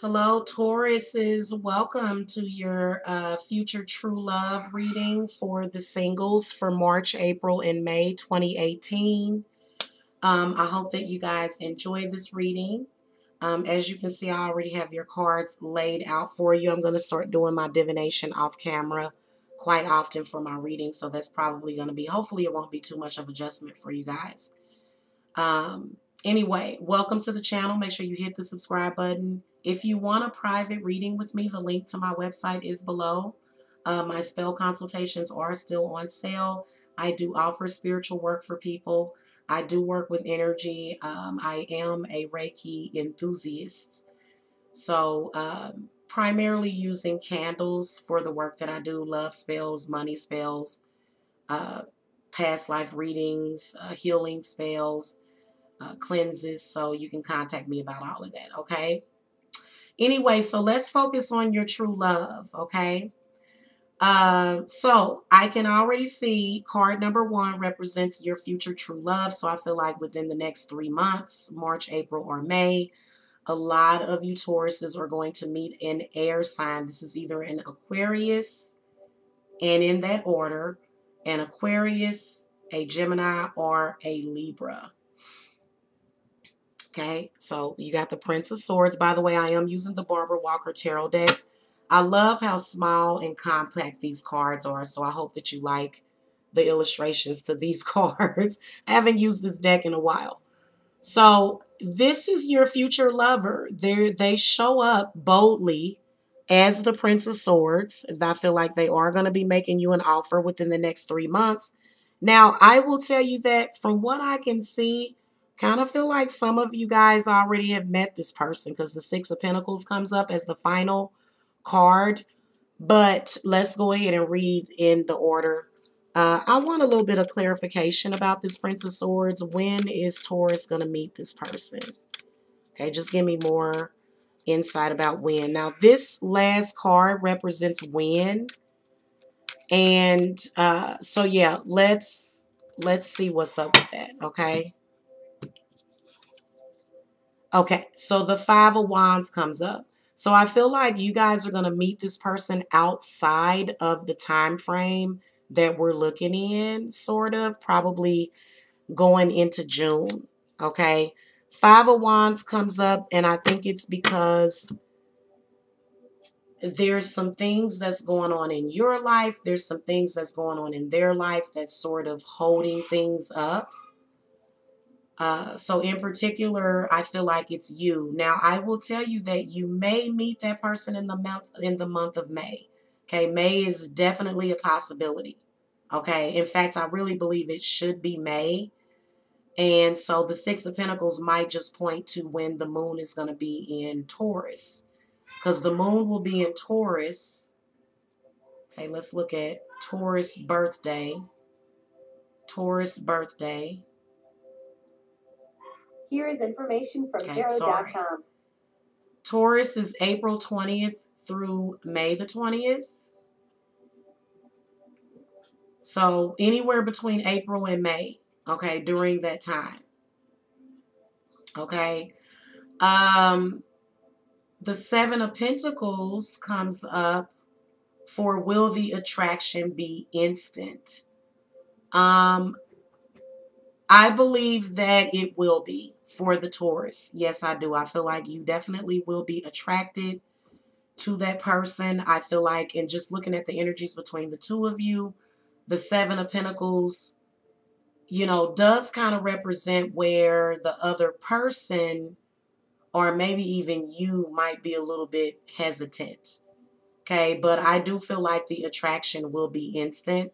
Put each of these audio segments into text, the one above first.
Hello, Tauruses. Welcome to your future true love reading for the singles for March, April, and May 2018. I hope that you guys enjoy this reading. As you can see, I already have your cards laid out for you. I'm going to start doing my divination off camera quite often for my reading, so that's probably going to be, hopefully it won't be too much of adjustment for you guys. Anyway, welcome to the channel. Make sure you hit the subscribe button. If you want a private reading with me, the link to my website is below. My spell consultations are still on sale. I do offer spiritual work for people. I do work with energy. I am a Reiki enthusiast. So, primarily using candles for the work that I do, love spells, money spells, uh, past life readings, healing spells, cleanses. So you can contact me about all of that. Okay. Anyway, so let's focus on your true love. Okay. So I can already see card number one represents your future true love. So I feel like within the next 3 months, March, April, or May, a lot of you Tauruses are going to meet an air sign. This is either an Aquarius, and in that order, an Aquarius, a Gemini, or a Libra. Okay, so you got the Prince of Swords. By the way, I am using the Barbara Walker Tarot deck. I love how small and compact these cards are, so I hope that you like the illustrations to these cards. I haven't used this deck in a while. So this is your future lover. They show up boldly as the Prince of Swords. I feel like they are going to be making you an offer within the next 3 months. Now, I will tell you that from what I can see, kind of feel like some of you guys already have met this person because the Six of Pentacles comes up as the final card. But let's go ahead and read in the order. I want a little bit of clarification about this Prince of Swords. When is Taurus going to meet this person? Okay, just give me more insight about when. Now, this last card represents when. And so, yeah, let's see what's up with that, okay? Okay, so the Five of Wands comes up. So I feel like you guys are going to meet this person outside of the time frame that we're looking in, sort of, probably going into June. Okay, Five of Wands comes up, and I think it's because there's some things that's going on in your life. There's some things that's going on in their life that's sort of holding things up. So in particular, I feel like it's you. Now, I will tell you that you may meet that person in the month of May. Okay, May is definitely a possibility. Okay, in fact, I really believe it should be May. And so the Six of Pentacles might just point to when the moon is going to be in Taurus. Because the moon will be in Taurus. Okay, let's look at Taurus birthday. Taurus birthday. Here is information from tarot.com. Taurus is April 20th through May the 20th. So anywhere between April and May, okay, during that time. Okay. The Seven of Pentacles comes up for will the attraction be instant? I believe that it will be for the Taurus. Yes, I do. I feel like you definitely will be attracted to that person. I feel like, and just looking at the energies between the two of you, the Seven of Pentacles, you know, does kind of represent where the other person, or maybe even you, might be a little bit hesitant. Okay, but I do feel like the attraction will be instant.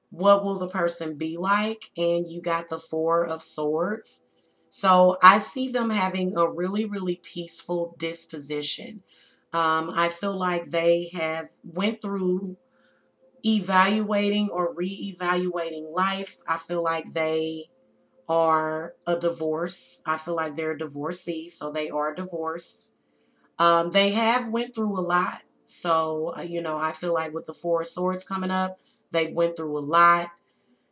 What will the person be like? And you got the Four of Swords. So I see them having a really, really peaceful disposition. I feel like they have went through evaluating or reevaluating life. I feel like they are a divorce. I feel like they're a divorcee, so they are divorced. They have went through a lot. So, you know, I feel like with the Four of Swords coming up, they went through a lot.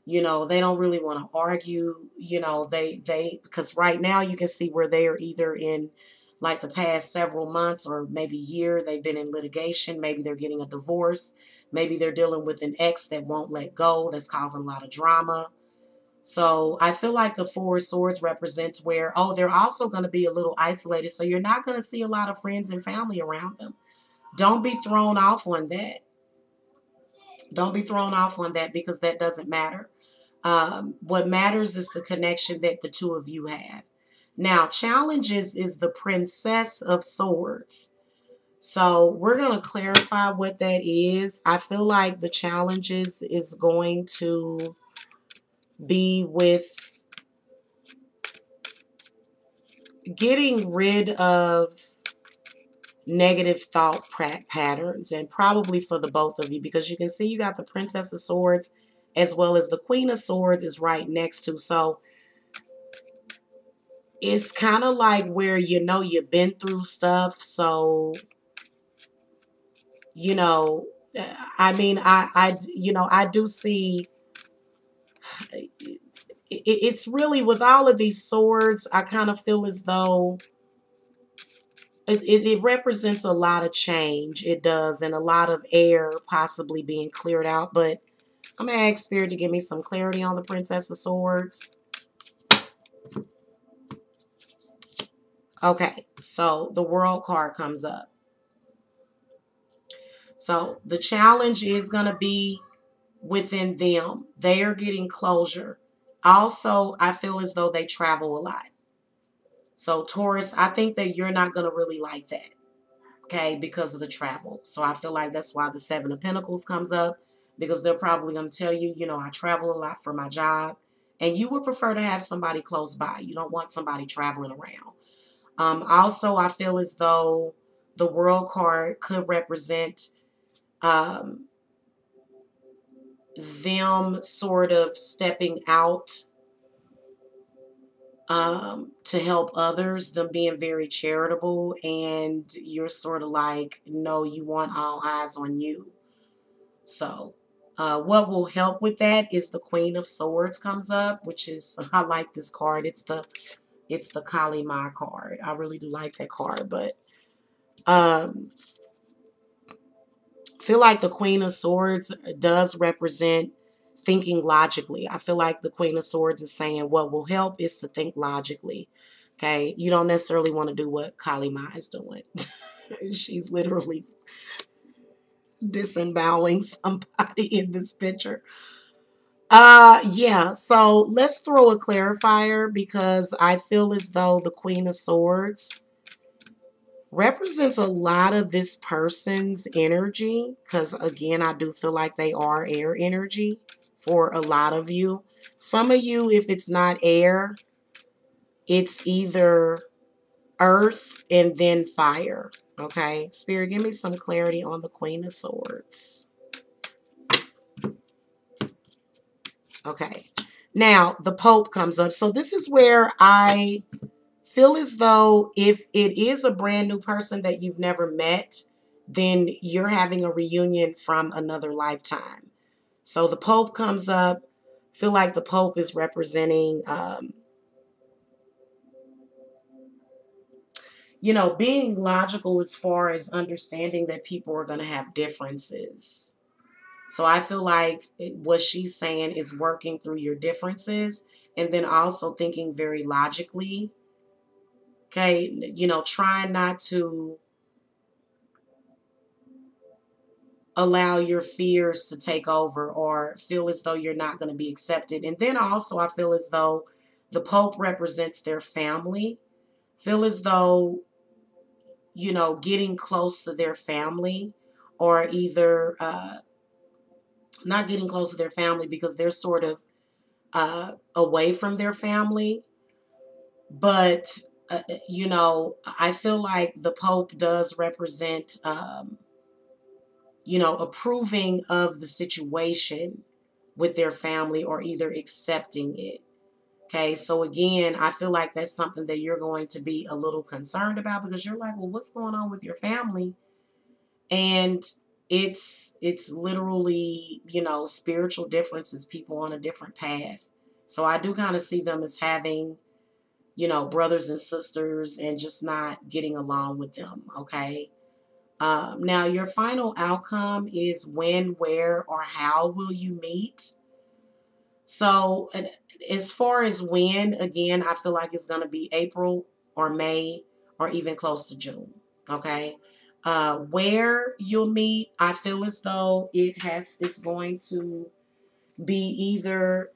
You know, they don't really want to argue. You know, because right now you can see where they are either in like the past several months or maybe year, they've been in litigation. Maybe they're getting a divorce. Maybe they're dealing with an ex that won't let go, that's causing a lot of drama. So I feel like the Four of Swords represents where, oh, they're also going to be a little isolated. So you're not going to see a lot of friends and family around them. Don't be thrown off on that. Don't be thrown off on that, because that doesn't matter. What matters is the connection that the two of you have. Now, challenges is the Princess of Swords. So we're going to clarify what that is. I feel like the challenges is going to be with getting rid of negative thought patterns, and probably for the both of you, because you can see you got the Princess of Swords as well as the Queen of Swords is right next to. So it's kind of like where, you've been through stuff. So, I mean, I do see it's really with all of these swords, I kind of feel as though it represents a lot of change. It does, and a lot of air possibly being cleared out. But I'm going to ask Spirit to give me some clarity on the Princess of Swords. Okay, so the World card comes up. So the challenge is going to be within them. They are getting closure. Also, I feel as though they travel a lot. So Taurus, I think that you're not going to really like that. Okay, because of the travel. So I feel like that's why the Seven of Pentacles comes up, because they're probably going to tell you, I travel a lot for my job, and you would prefer to have somebody close by. You don't want somebody traveling around. Also, I feel as though the World card could represent them sort of stepping out to help others, them being very charitable, and you're sort of like, no, you want all eyes on you. So what will help with that is the Queen of Swords comes up, which is, I like this card. It's the Kali Ma card. I really do like that card, but feel like the Queen of Swords does represent thinking logically. I feel like the Queen of Swords is saying what will help is to think logically. Okay, you don't necessarily want to do what Kali Ma is doing. She's literally disemboweling somebody in this picture. Yeah, so let's throw a clarifier, because I feel as though the Queen of Swords represents a lot of this person's energy, because again, I do feel like they are air energy for a lot of you. Some of you, if it's not air, it's either earth and then fire. Okay, Spirit, give me some clarity on the Queen of Swords. Okay, now the Pope comes up. So this is where I feel as though if it is a brand new person that you've never met, then you're having a reunion from another lifetime. So the Pope comes up. Feel like the Pope is representing, being logical as far as understanding that people are going to have differences. So I feel like what she's saying is working through your differences, and then also thinking very logically. Okay, trying not to allow your fears to take over or feel as though you're not going to be accepted. And then also I feel as though the Pope represents their family. Feel as though, getting close to their family, or either not getting close to their family because they're sort of away from their family. But, I feel like the Pope does represent, approving of the situation with their family, or either accepting it. Okay, so again, I feel like that's something that you're going to be a little concerned about, because you're like, well, what's going on with your family? And it's literally, spiritual differences, people on a different path. So I do kind of see them as having brothers and sisters and just not getting along with them, okay? Now, your final outcome is when, where, or how will you meet? So, as far as when, again, I feel like it's going to be April or May or even close to June, okay? Where you'll meet, I feel as though it's going to be either,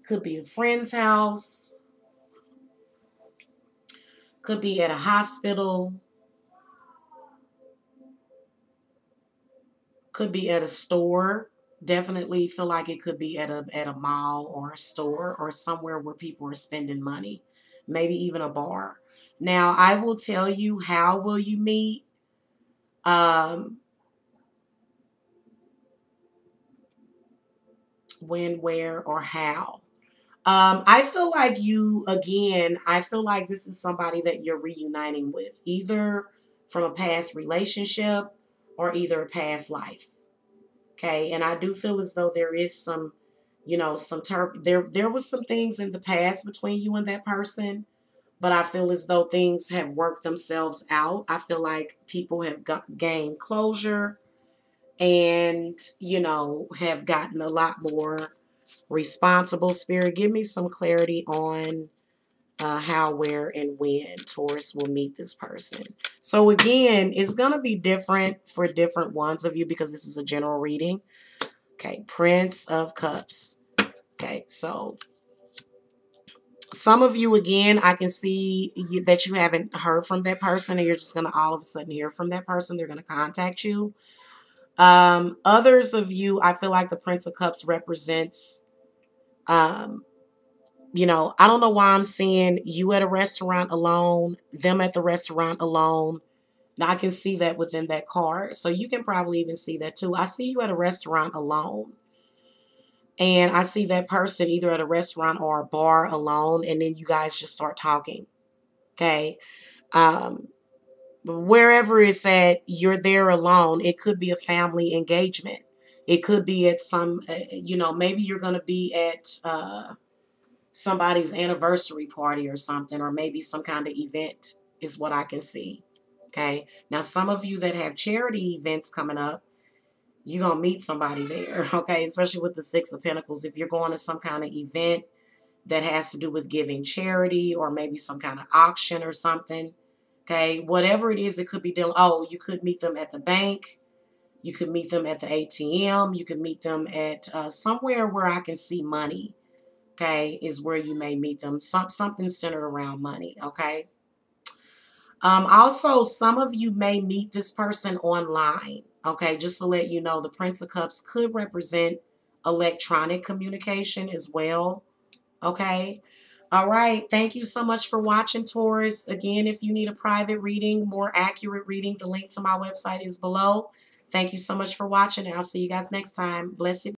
could be a friend's house, could be at a hospital, could be at a store. Definitely feel like it could be at a mall or a store or somewhere where people are spending money. Maybe even a bar. Now, I will tell you, how will you meet? Um, when, where, or how. I feel like I feel like this is somebody that you're reuniting with, either from a past relationship or either a past life. Okay, and I do feel as though there is some, there was some things in the past between you and that person, but I feel as though things have worked themselves out. I feel like people have gained closure and, have gotten a lot more responsible. Spirit, give me some clarity on how, where, and when Taurus will meet this person. So again, it's going to be different for different ones of you because this is a general reading. Okay, Prince of Cups. Okay, so some of you, again, I can see that you haven't heard from that person and you're just going to all of a sudden hear from that person. They're going to contact you. Others of you, I feel like the Prince of Cups represents, I don't know why I'm seeing you at a restaurant alone, them at the restaurant alone. Now I can see that within that card. So you can probably even see that too. I see you at a restaurant alone. And I see that person either at a restaurant or a bar alone, and then you guys just start talking. Okay. Um, Wherever it's at, you're there alone. It could be a family engagement. It could be at some, maybe you're going to be at somebody's anniversary party or something, or maybe some kind of event is what I can see. Okay. Now, some of you that have charity events coming up, you're going to meet somebody there. Okay. Especially with the Six of Pentacles. If you're going to some kind of event that has to do with giving charity or maybe some kind of auction or something. Okay. Whatever it is, it could be dealing. Oh, you could meet them at the bank. You could meet them at the ATM. You could meet them at somewhere where I can see money. Okay, is where you may meet them. Something centered around money. Okay. Also, some of you may meet this person online. Okay, just to let you know, the Prince of Cups could represent electronic communication as well. Okay. All right. Thank you so much for watching, Taurus. Again, if you need a private reading, more accurate reading, the link to my website is below. Thank you so much for watching, and I'll see you guys next time. Blessed.